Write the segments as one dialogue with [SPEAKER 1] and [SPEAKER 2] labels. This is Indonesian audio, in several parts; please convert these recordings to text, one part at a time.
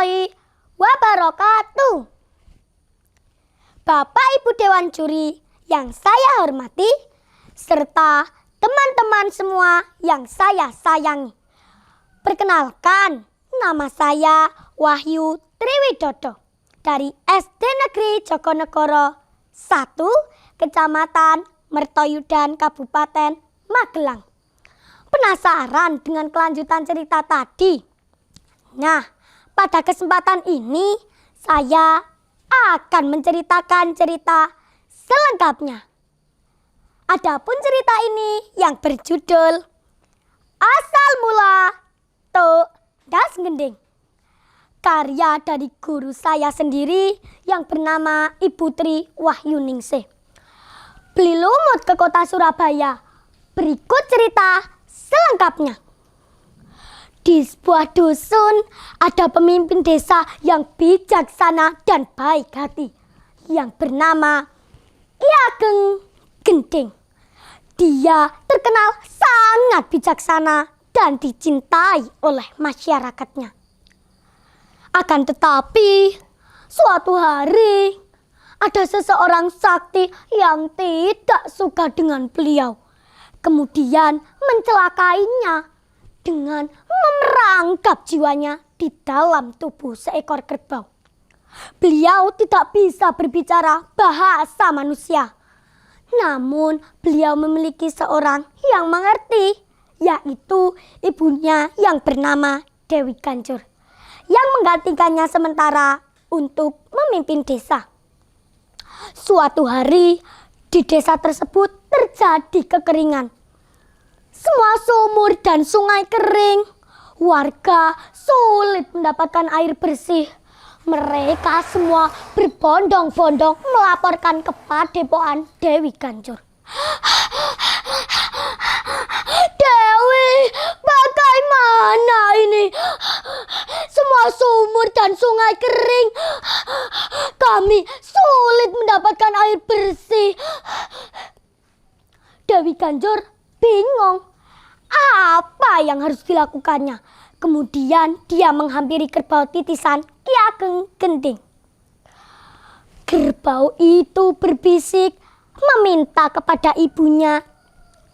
[SPEAKER 1] warahmatullahi wabarakatuh. Bapak Ibu Dewan Juri yang saya hormati, serta teman-teman semua yang saya sayangi. Perkenalkan, nama saya Wahyu Triwidodo dari SD Negeri Jogonegoro 1, Kecamatan Mertoyudan, Kabupaten Magelang. Penasaran dengan kelanjutan cerita tadi? Nah, pada kesempatan ini saya akan menceritakan cerita selengkapnya. Adapun cerita ini yang berjudul Asal Mula Tuk Das Gending, karya dari guru saya sendiri yang bernama Ibu Tri Wahyuningsih. Beli lumut ke kota Surabaya. Berikut cerita selengkapnya. Di sebuah dusun ada pemimpin desa yang bijaksana dan baik hati yang bernama Ki Ageng Gending. Dia terkenal sangat bijaksana dan dicintai oleh masyarakatnya. Akan tetapi suatu hari ada seseorang sakti yang tidak suka dengan beliau. Kemudian mencelakainya dengan memerangkap jiwanya di dalam tubuh seekor kerbau. Beliau tidak bisa berbicara bahasa manusia. Namun beliau memiliki seorang yang mengerti, yaitu ibunya yang bernama Dewi Ganjur, yang menggantikannya sementara untuk memimpin desa. Suatu hari di desa tersebut terjadi kekeringan. Semua sumur dan sungai kering. Warga sulit mendapatkan air bersih. Mereka semua berbondong-bondong melaporkan ke Padepokan Dewi Ganjur. Dewi, bagaimana ini? Semua sumur dan sungai kering. Kami sulit mendapatkan air bersih. Dewi Ganjur bingung apa yang harus dilakukannya. Kemudian dia menghampiri kerbau titisan Ki Ageng Gending. Kerbau itu berbisik meminta kepada ibunya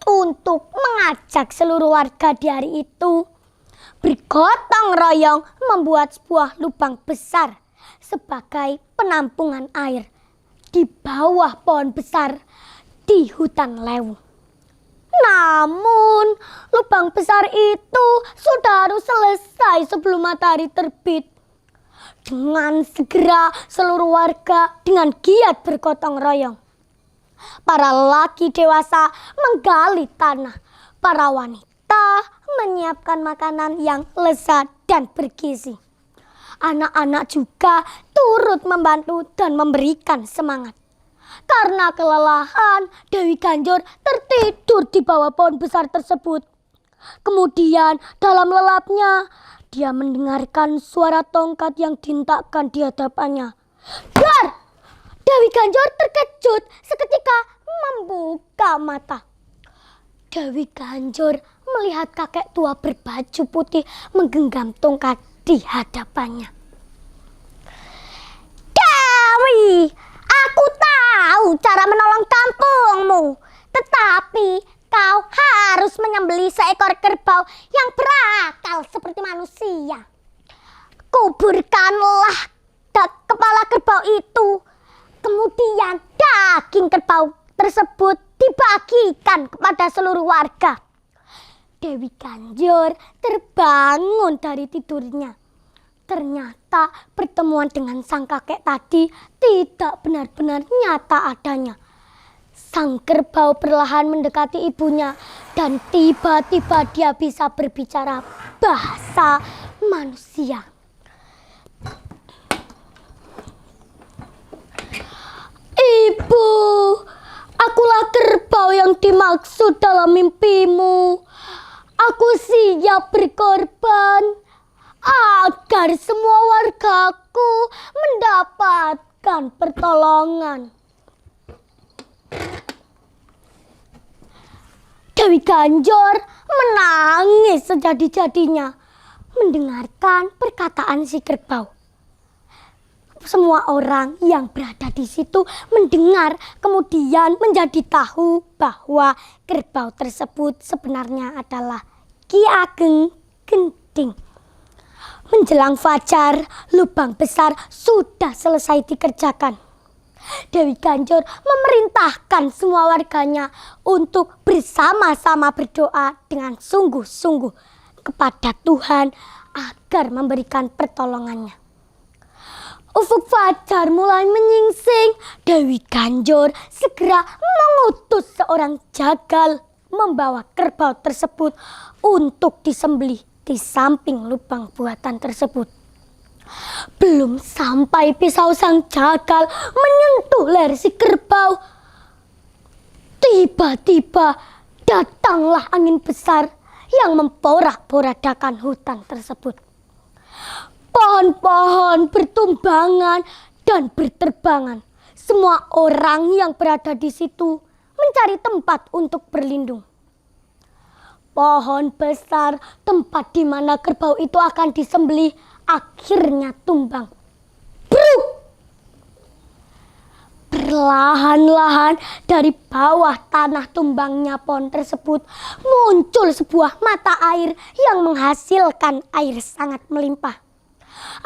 [SPEAKER 1] untuk mengajak seluruh warga di hari itu bergotong royong membuat sebuah lubang besar sebagai penampungan air di bawah pohon besar di hutan Lewu. Namun lubang besar itu sudah harus selesai sebelum matahari terbit. Dengan segera seluruh warga dengan giat bergotong royong. Para lelaki dewasa menggali tanah. Para wanita menyiapkan makanan yang lezat dan bergizi. Anak-anak juga turut membantu dan memberikan semangat. Karena kelelahan, Dewi Ganjur tertidur di bawah pohon besar tersebut. Kemudian dalam lelapnya, dia mendengarkan suara tongkat yang dihentakkan di hadapannya. Dar! Dewi Ganjur terkejut seketika membuka mata. Dewi Ganjur melihat kakek tua berbaju putih menggenggam tongkat di hadapannya. Dewi, aku tahu cara menolong kampungmu, tetapi kau harus menyembelih seekor kerbau yang berakal seperti manusia. Kuburkanlah kepala kerbau itu, kemudian daging kerbau tersebut dibagikan kepada seluruh warga. Dewi Ganjur terbangun dari tidurnya. Ternyata pertemuan dengan sang kakek tadi tidak benar-benar nyata adanya. Sang kerbau perlahan mendekati ibunya dan tiba-tiba dia bisa berbicara bahasa manusia. Ibu, akulah kerbau yang dimaksud dalam mimpimu. Aku siap berkorban agar semua wargaku mendapatkan pertolongan. Dewi Ganjur menangis sejadi-jadinya mendengarkan perkataan si kerbau. Semua orang yang berada di situ mendengar, kemudian menjadi tahu bahwa kerbau tersebut sebenarnya adalah Ki Ageng Gending. Menjelang fajar, lubang besar sudah selesai dikerjakan. Dewi Ganjur memerintahkan semua warganya untuk bersama-sama berdoa dengan sungguh-sungguh kepada Tuhan agar memberikan pertolongannya. Ufuk fajar mulai menyingsing. Dewi Ganjur segera mengutus seorang jagal membawa kerbau tersebut untuk disembelih di samping lubang buatan tersebut. Belum sampai pisau sang jagal menyentuh leher si kerbau, tiba-tiba datanglah angin besar yang memporak-porandakan hutan tersebut. Pohon-pohon bertumbangan dan berterbangan. Semua orang yang berada di situ mencari tempat untuk berlindung. Pohon besar tempat di mana kerbau itu akan disembelih akhirnya tumbang. Bruk! Perlahan-lahan dari bawah tanah tumbangnya pohon tersebut muncul sebuah mata air yang menghasilkan air sangat melimpah.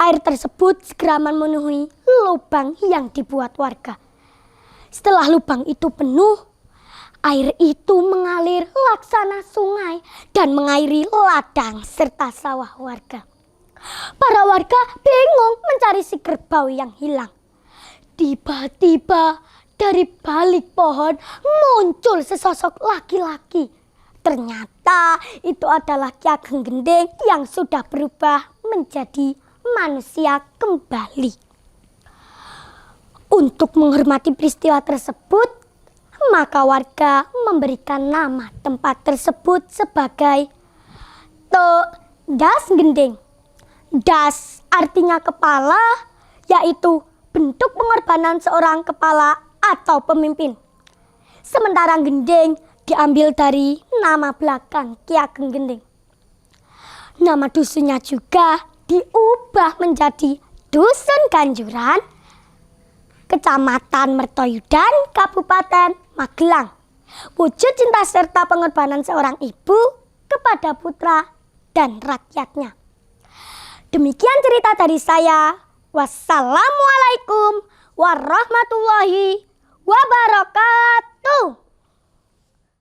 [SPEAKER 1] Air tersebut segera memenuhi lubang yang dibuat warga. Setelah lubang itu penuh, air itu mengalir laksana sungai dan mengairi ladang serta sawah warga. Para warga bingung mencari si kerbau yang hilang. Tiba-tiba dari balik pohon muncul sesosok laki-laki. Ternyata itu adalah Ki Ageng Gending yang sudah berubah menjadi manusia kembali. Untuk menghormati peristiwa tersebut, maka warga memberikan nama tempat tersebut sebagai Tok Das Gending. Das artinya kepala, yaitu bentuk pengorbanan seorang kepala atau pemimpin. Sementara Gending diambil dari nama belakang Ki Ageng Gending. Nama dusunnya juga diubah menjadi Dusun Ganjuran, Kecamatan Mertoyudan, Kabupaten Magelang. Wujud cinta serta pengorbanan seorang ibu kepada putra dan rakyatnya. Demikian cerita dari saya. Wassalamualaikum warahmatullahi wabarakatuh.